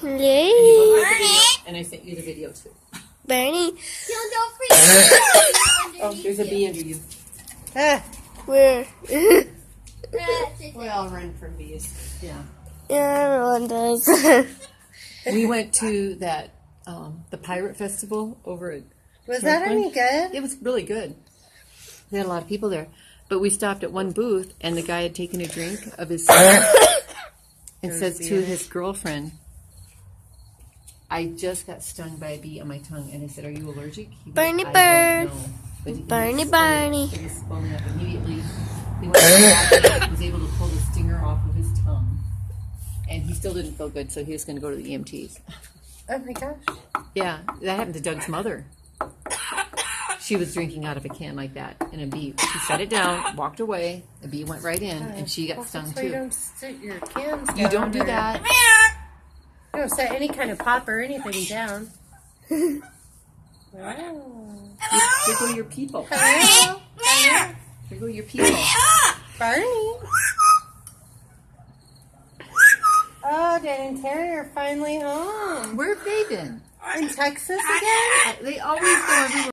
Yay. And I sent you the video too. Barney. Oh, there's a bee under you. Where? We all run from bees. Yeah. Yeah, everyone does. We went to that the pirate festival over at. Was that any good? It was really good. They had a lot of people there, but we stopped at one booth, and the guy had taken a drink of his and says to his girlfriend, "I just got stung by a bee on my tongue," and I said, "Are you allergic?" He Barney went, bird. "I don't know." But he Barney, was Barney. He was swelling up immediately. He went to the doctor, he was able to pull the stinger off of his tongue, and he still didn't feel good, so he was going to go to the EMTs. Oh my gosh. Yeah, that happened to Doug's mother. She was drinking out of a can like that, and a bee. She set it down, walked away. A bee went right in, and she got stung So you too. don't sit your cans down. You don't do that. You don't set any kind of pop or anything down. Wow. There go your people. Hello? Hello? There go your people. Barney. Oh, Dan and Terry are finally home. Where have they been? In Texas again? They always go everywhere.